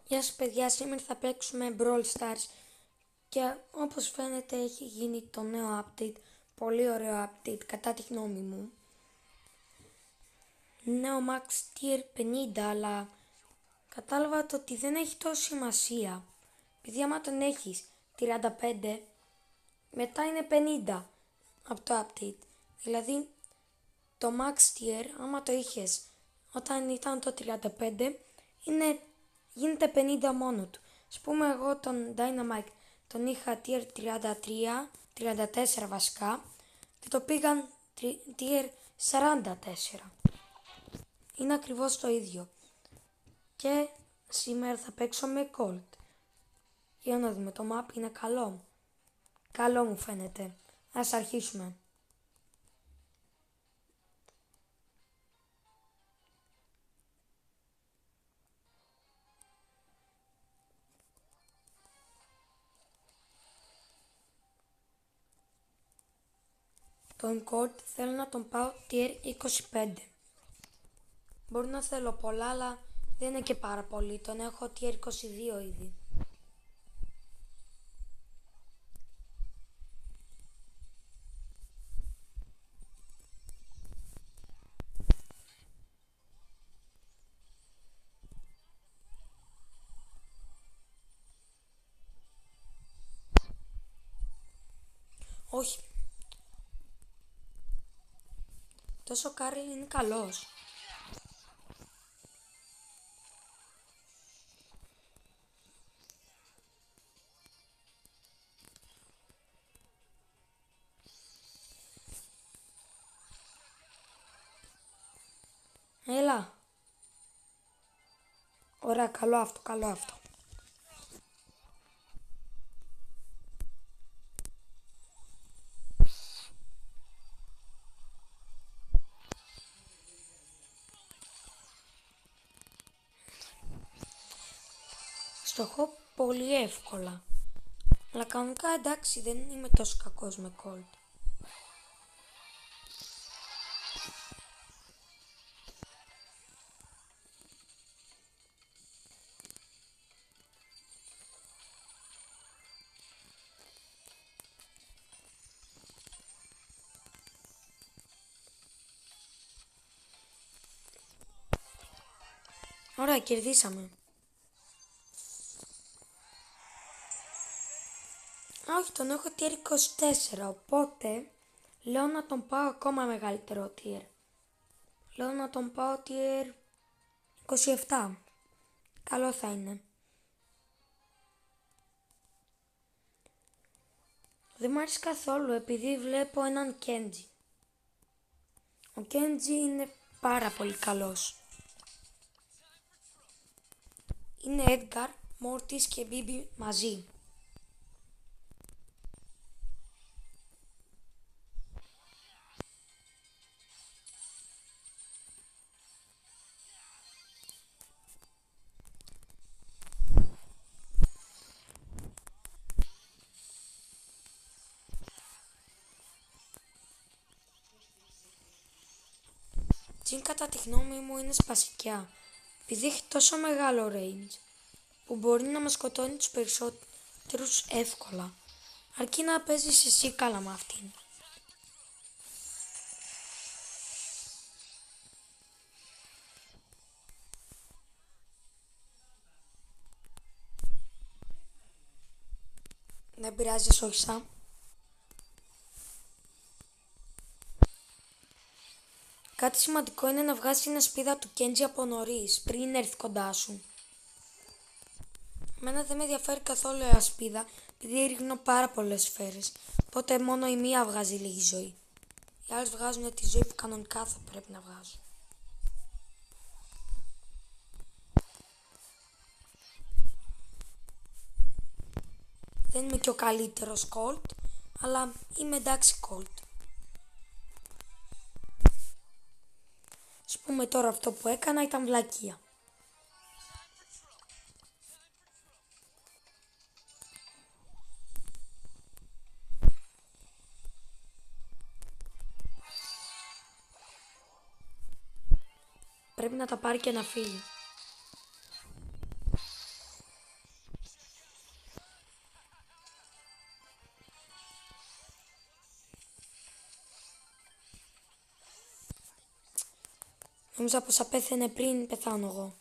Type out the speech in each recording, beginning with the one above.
Γεια σας παιδιά, σήμερα θα παίξουμε Brawl Stars και όπως φαίνεται έχει γίνει το νέο update, πολύ ωραίο update κατά τη γνώμη μου. Νέο Max Tier 50, αλλά κατάλαβα το ότι δεν έχει τόση σημασία. Επειδή άμα τον έχεις 35, μετά είναι 50 από το update. Δηλαδή το Max Tier, άμα το είχες όταν ήταν το 35, γίνεται 50 μόνο του. Ας πούμε εγώ τον Dynamite τον είχα tier 33, 34 βασικά και το πήγαν tier 44. Είναι ακριβώς το ίδιο. Και σήμερα θα παίξω με Colt. Για να δούμε, το map είναι καλό. Καλό μου φαίνεται. Ας αρχίσουμε. Τον Colt θέλω να τον πάω tier 25. Μπορεί να θέλω πολλά, αλλά δεν είναι και πάρα πολύ. Τον έχω tier 22 ήδη. Όχι. Τόσο Κάρλ είναι καλός. Έλα. Ωραία, καλό αυτό, καλό αυτό. Στο έχω πολύ εύκολα. Αλλά κανονικά εντάξει, δεν είμαι τόσο κακός με Colt. Ωραία, κερδίσαμε. Όχι, τον έχω tier 24, οπότε λέω να τον πάω ακόμα μεγαλύτερο tier. Λέω να τον πάω tier 27. Καλό θα είναι. Δεν μου αρέσει καθόλου επειδή βλέπω έναν Kenji. Ο Kenji είναι πάρα πολύ καλός. Είναι Edgar, Mortis και Bibi μαζί. Τζιν κατά τη γνώμη μου είναι σπασικιά, επειδή έχει τόσο μεγάλο range που μπορεί να μας σκοτώνει τους περισσότερους εύκολα, αρκεί να παίζεις εσύ καλά με αυτήν. Δεν πειράζει, σώχισα. Κάτι σημαντικό είναι να βγάζεις την ασπίδα του Kenji από νωρίς, πριν έρθει κοντά σου. Εμένα δεν με ενδιαφέρει καθόλου η ασπίδα, επειδή ρίχνω πάρα πολλές σφαίρες, οπότε μόνο η μία βγάζει λίγη ζωή. Οι άλλες βγάζουν τη ζωή που κανονικά θα πρέπει να βγάζουν. Δεν είμαι και ο καλύτερος Colt, αλλά είμαι εντάξει Colt. Ας πούμε τώρα αυτό που έκανα ήταν βλακεία. Πρέπει να τα πάρει και να φύγει. Νόμιζα πως απέθαινε πριν πεθάνω εγώ.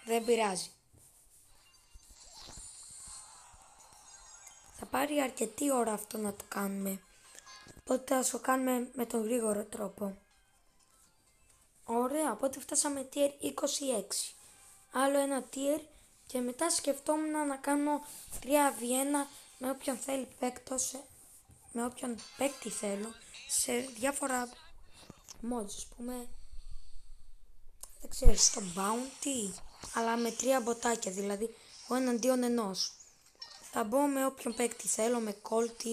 Δεν πειράζει. Θα πάρει αρκετή ώρα αυτό να το κάνουμε. Οπότε θα το κάνουμε με τον γρήγορο τρόπο. Ωραία, οπότε φτάσαμε tier 26. Άλλο ένα tier και μετά σκεφτόμουν να κάνω 3v1 με όποιον θέλει με όποιον παίκτη θέλω σε διάφορα mods, ας πούμε, δεν ξέρω, στο bounty, αλλά με 3 μποτάκια, δηλαδή ο εναντίον ενός. Θα μπω με όποιον παίκτη θέλω, με Colt,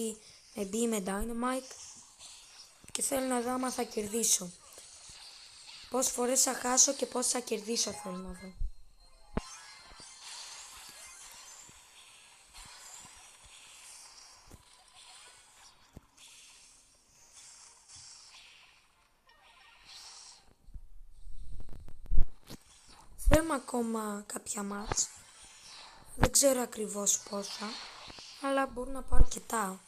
με B, με Dynamite και θέλω να δω άμα θα κερδίσω. Πόσες φορές θα χάσω και πώς θα κερδίσω θέλω να δω. Θέλουμε ακόμα κάποια μάτς. Δεν ξέρω ακριβώς πόσα, αλλά μπορώ να πάω αρκετά.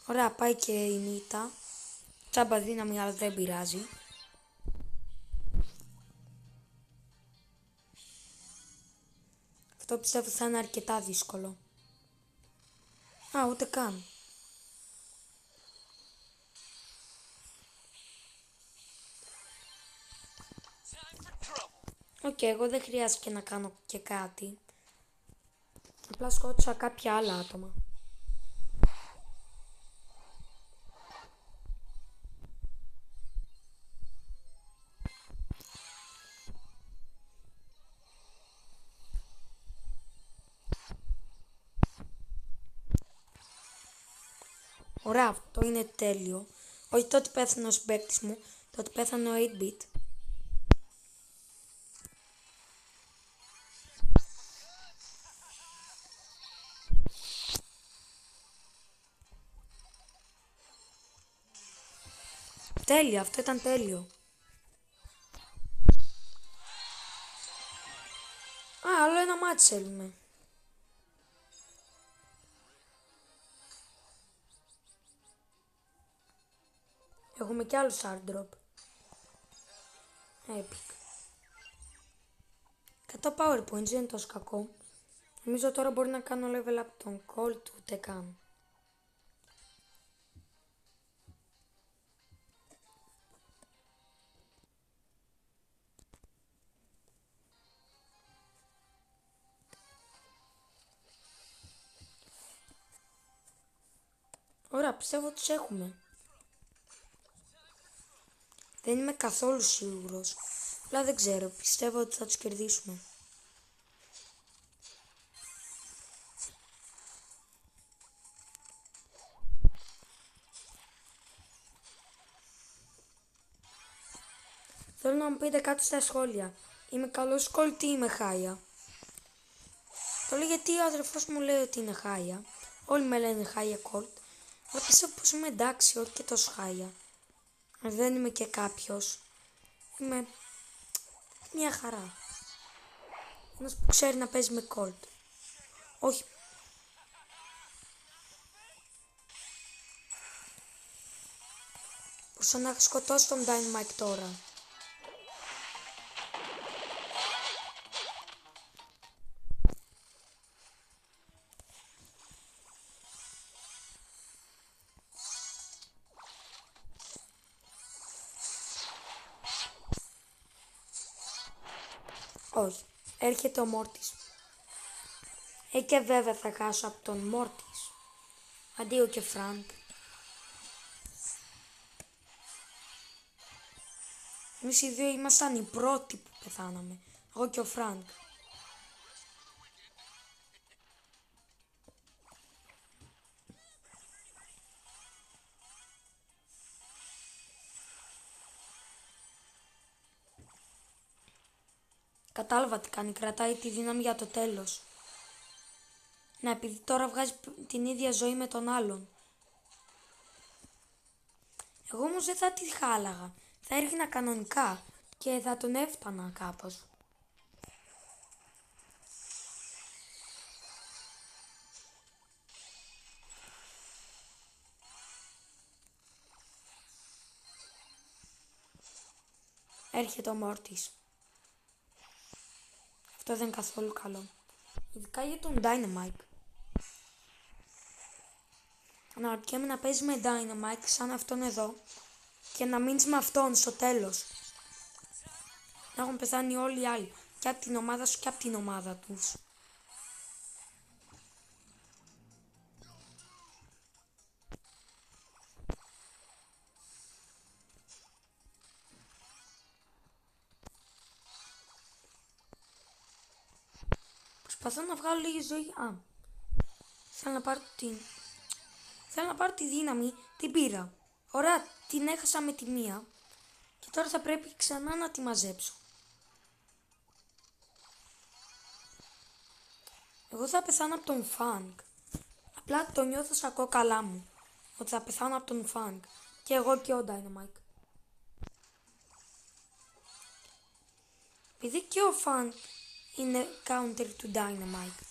Ωραία, πάει και η Νίτα. Τσάμπα δύναμη, αλλά δεν πειράζει. Αυτό πιστεύω θα είναι αρκετά δύσκολο. Α, ούτε καν. Οκ, εγώ δεν χρειάζεται να κάνω και κάτι. Απλά σκότωσα κάποια άλλα άτομα. Ωραία, αυτό είναι τέλειο. Όχι τότε πέθανε ο συμπαίκτης μου, τότε πέθανε ο 8-bit. Τέλειο, αυτό ήταν τέλειο. Α, άλλο ένα μάτι θέλουμε. Έχουμε κι άλλους airdrop. Epic. 100 power points δεν είναι τόσο κακό. Νομίζω τώρα μπορεί να κάνω level up τον Colt, ούτε καν. Ωραία, πιστεύω ότι τους έχουμε. Δεν είμαι καθόλου σίγουρος. Αλλά δεν ξέρω, πιστεύω ότι θα τους κερδίσουμε. Θέλω να μου πείτε κάτω στα σχόλια. Είμαι καλός Colt ή είμαι χάια. Το λέω γιατί ο αδερφός μου λέει ότι είναι χάια. Όλοι με λένε χάια Colt. Αλλά πιστεύω πως είμαι εντάξει, όχι και τόσο χάια. Δεν είμαι και κάποιος. Είμαι μια χαρά. Ένας που ξέρει να παίζει με Colt. Όχι. Μπορούσα να σκοτώσω τον Dynamite τώρα. Όχι. Έρχεται ο Μόρτις. Και βέβαια θα χάσω από τον Μόρτις. Αντίο και Φρανκ. Εμείς οι δύο ήμασταν οι πρώτοι που πεθάναμε. Εγώ και ο Φρανκ. Κατάλαβα τι κάνει, κρατάει τη δύναμη για το τέλος. Ναι, επειδή τώρα βγάζει την ίδια ζωή με τον άλλον. Εγώ όμως δεν θα τη χάλαγα. Θα έρχινα κανονικά και θα τον έφτανα κάπως. Έρχεται ο Μόρτις. Αυτό δεν είναι καθόλου καλό. Ειδικά για τον Dynamite. Αναρωτιέμαι να παίζει με Dynamite σαν αυτόν εδώ και να μείνεις με αυτόν στο τέλος. Να έχουν πεθάνει όλοι οι άλλοι. Και από την ομάδα σου και από την ομάδα τους. Προσπαθώ να βγάλω λίγη ζωή. Θέλω να πάρω τη δύναμη. Την πήρα. Ωραία, την έχασα με τη μία. Και τώρα θα πρέπει ξανά να τη μαζέψω. Εγώ θα πεθάνω από τον Φανκ. Απλά το νιώθω σαν κόκαλά μου. Ότι θα πεθάνω από τον Φανκ. Και εγώ και ο Dynamite. Επειδή και ο Φανκ είναι counter του Dynamite.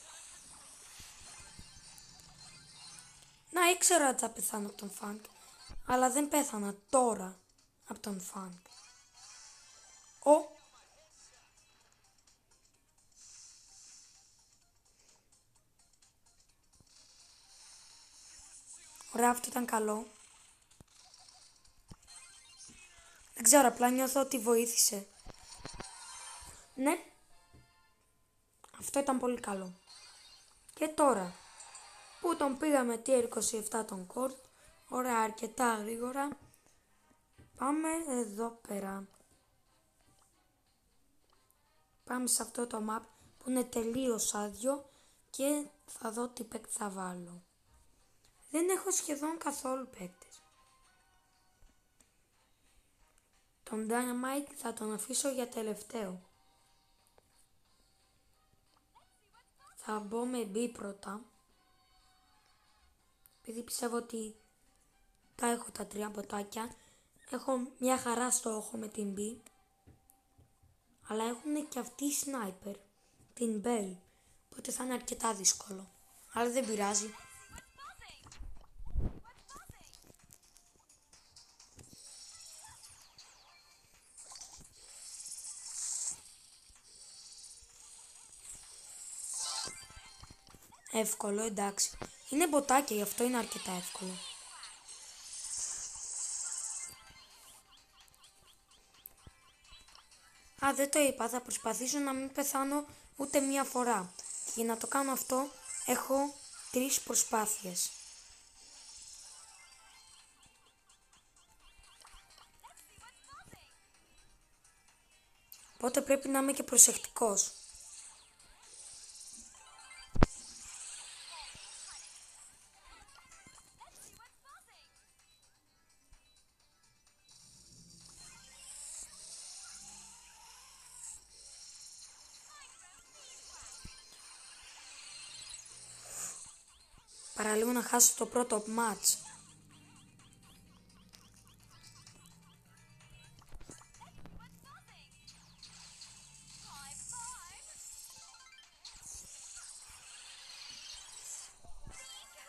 Να, ήξερα ότι θα πεθάνω από τον Φανκ. Αλλά δεν πέθανα τώρα από τον Φανκ. Ωραία, αυτό ήταν καλό. Δεν ξέρω, απλά νιώθω ότι βοήθησε. Ναι. Αυτό ήταν πολύ καλό. Και τώρα που τον πήγαμε tier 27 τον Court, ωραία, αρκετά γρήγορα, πάμε εδώ πέρα. Πάμε σε αυτό το map που είναι τελείως άδειο και θα δω τι παίκτη θα βάλω. Δεν έχω σχεδόν καθόλου παίκτες. Τον Dynamite θα τον αφήσω για τελευταίο. Θα μπω με B πρώτα. Επειδή πιστεύω ότι τα έχω τα 3 μποτάκια. Έχω μια χαρά στόχο με την B. Αλλά έχουν και αυτή η sniper. Την Bell. Οπότε θα είναι αρκετά δύσκολο. Αλλά δεν πειράζει. Εύκολο, εντάξει. Είναι μποτάκια, γι' αυτό είναι αρκετά εύκολο. Δεν το είπα, θα προσπαθήσω να μην πεθάνω ούτε μία φορά. Και για να το κάνω αυτό, έχω 3 προσπάθειες. Οπότε πρέπει να είμαι και προσεκτικός. Παραλίγο να χάσω το πρώτο μάτς.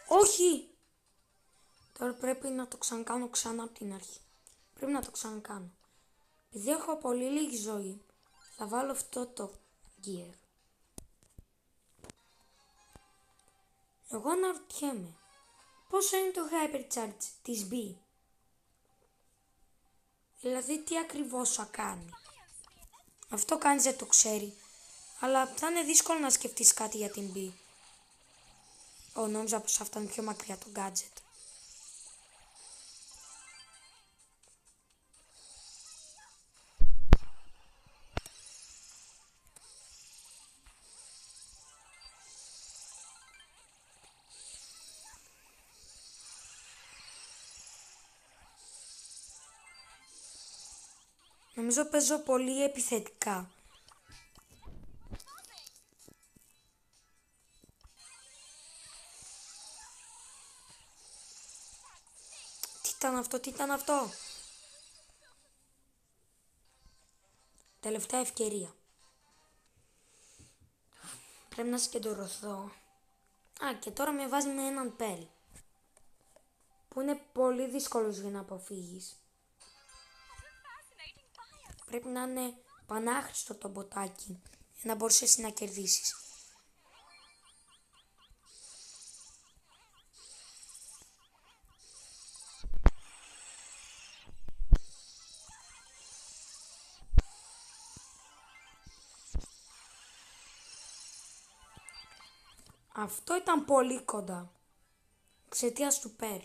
Όχι! Τώρα πρέπει να το ξανακάνω ξανά από την αρχή. Πρέπει να το ξανακάνω. Επειδή έχω πολύ λίγη ζωή, θα βάλω αυτό το gear. Εγώ αναρωτιέμαι, πόσο είναι το hypercharge της B. Δηλαδή τι ακριβώς θα κάνει. Αυτό κανείς δεν το ξέρει. Αλλά θα είναι δύσκολο να σκεφτείς κάτι για την B. Νόμιζα πως θα φτάνει πιο μακριά το gadget. Νομίζω παίζω πολύ επιθετικά. τι ήταν αυτό. Τελευταία ευκαιρία. Πρέπει να συγκεντρωθώ. Και τώρα με βάζει με έναν Pearl. Που είναι πολύ δύσκολος για να αποφύγεις. Πρέπει να είναι πανάχρηστο το μποτάκι για να μπορείς εσύ να κερδίσεις. Αυτό ήταν πολύ κοντά. Εξαιτίας του Pearl.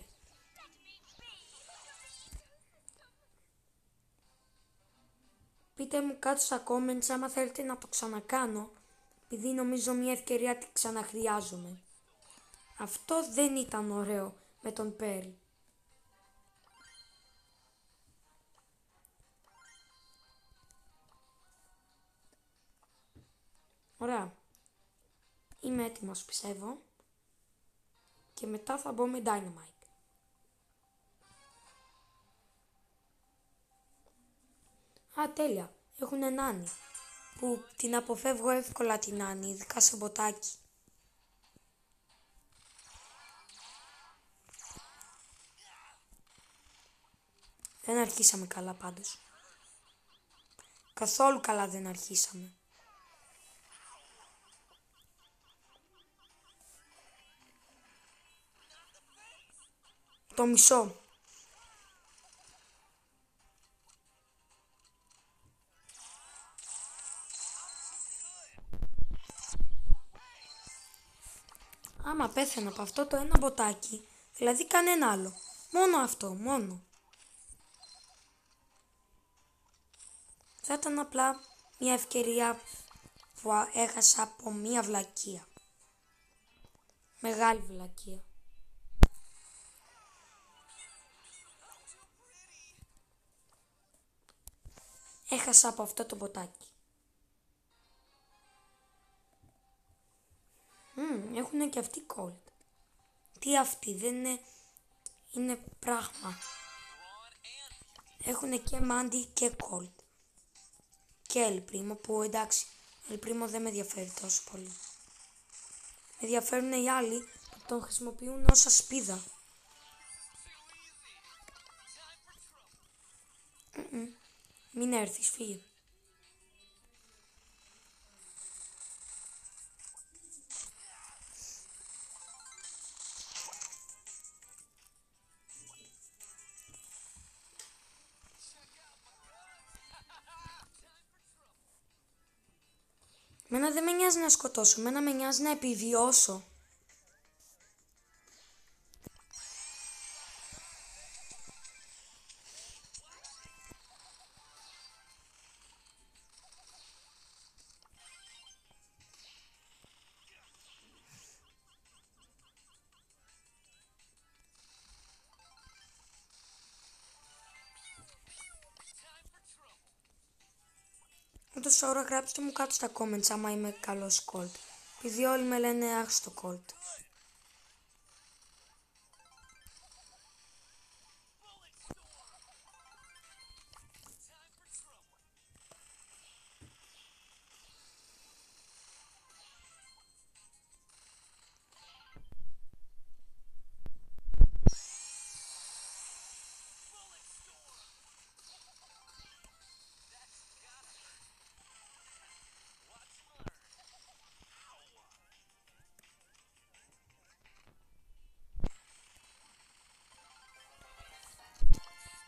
Πείτε μου κάτω στα comments άμα θέλετε να το ξανακάνω, επειδή νομίζω μια ευκαιρία τη ξαναχρειάζομαι. Αυτό δεν ήταν ωραίο με τον Pearl. Ωραία. Είμαι έτοιμος πιστεύω. Και μετά θα μπω με Dynamite. Τέλεια. Έχουν Νάνι. Που την αποφεύγω εύκολα την Νάνι, ειδικά σε μποτάκι. Δεν αρχίσαμε καλά πάντως. Καθόλου καλά δεν αρχίσαμε. Το μισό. Άμα πέθαινα από αυτό το ένα μποτάκι, δηλαδή κανένα άλλο. Μόνο αυτό, μόνο. Θα ήταν απλά μια ευκαιρία που έχασα από μια βλακεία. Μεγάλη βλακεία. Έχασα από αυτό το μποτάκι. Έχουν και αυτοί Colt. Τι αυτοί, δεν είναι... Είναι πράγμα. Έχουν και Mandy και Colt. Και El Primo που εντάξει, El Primo δεν με ενδιαφέρει τόσο πολύ. Με ενδιαφέρουν οι άλλοι που τον χρησιμοποιούν ως ασπίδα. Μην έρθεις, φύγε. Μένα δεν με νοιάζει να σκοτώσω, μένα με νοιάζει να επιβιώσω. Όντως τώρα γράψτε μου κάτω στα comments άμα είμαι καλός Colt. Επειδή όλοι με λένε άχρηστο Colt.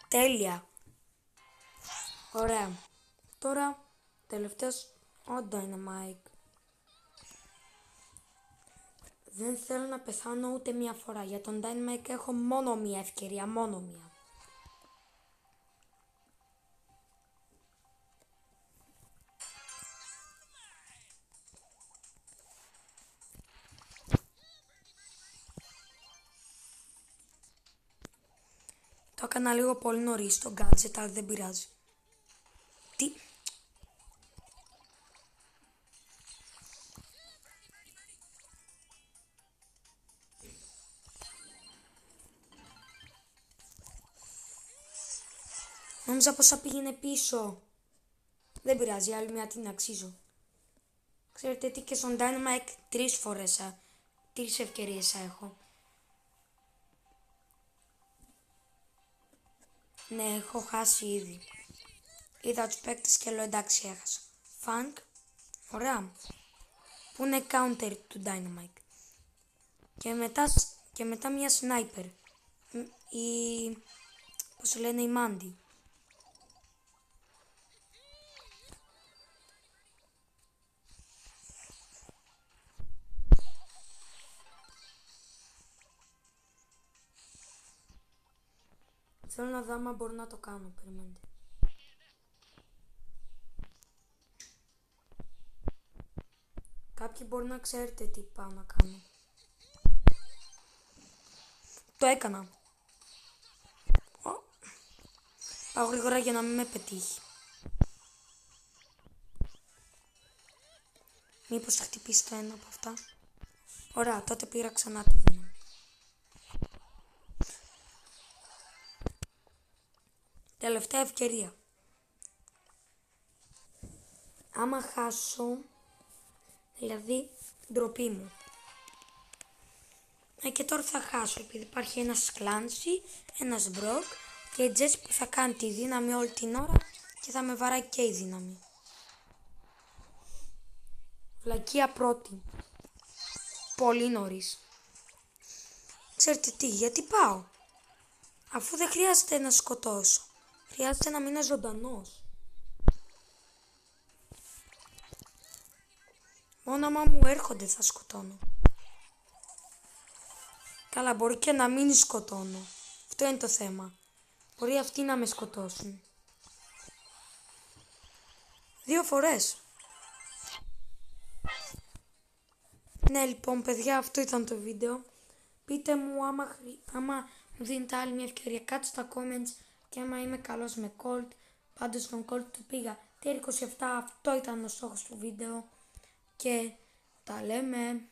Τέλεια. Ωραία. Τώρα τελευταίος ο Dynamite. Δεν θέλω να πεθάνω ούτε μία φορά. Για τον Dynamite έχω μόνο μία ευκαιρία, μόνο μία. Το έκανα λίγο πολύ νωρίς το gadget, αλλά δεν πειράζει. Τι... Νόμιζα πως θα πήγαινε πίσω. Δεν πειράζει, άλλη μια την αξίζω. Ξέρετε τι, και στον Dynamite 3 φορές, 3 ευκαιρίες έχω. Ναι, έχω χάσει ήδη. Είδα τους παίκτες και λέω εντάξει, έχασα. Funk, ωραία. Που είναι counter του Dynamite. Και μετά μια sniper. Πώς λένε, η Mandy. Θέλω να δω άμα μπορώ να το κάνω, περιμένετε. Κάποιοι μπορεί να ξέρετε τι πάω να κάνω. Το έκανα. Πάω γρήγορα για να μην με πετύχει. Μήπως θα χτυπήσει το ένα από αυτά. Ωραία, τότε πήρα ξανά τη δύναμη. Τελευταία ευκαιρία. Άμα χάσω, δηλαδή ντροπή μου. Και τώρα θα χάσω επειδή υπάρχει ένας Clancy, ένας Brock και η Jessie που θα κάνει τη δύναμη όλη την ώρα και θα με βαράει και η δύναμη. Βλακεία πρώτη. Πολύ νωρίς. Ξέρετε τι, γιατί πάω. Αφού δεν χρειάζεται να σκοτώσω. Χρειάζεται να μείνω ζωντανός. Μόνο άμα μου έρχονται θα σκοτώνω. Καλά, μπορεί και να μην σκοτώνω. Αυτό είναι το θέμα. Μπορεί αυτοί να με σκοτώσουν. 2 φορές. Ναι, λοιπόν, παιδιά, αυτό ήταν το βίντεο. Πείτε μου άμα μου δίνετε άλλη μια ευκαιρία κάτω στα comments και άμα είμαι καλός με Colt. Πάντως στον Colt του πήγα tier 27. Αυτό ήταν ο στόχος του βίντεο. Και τα λέμε.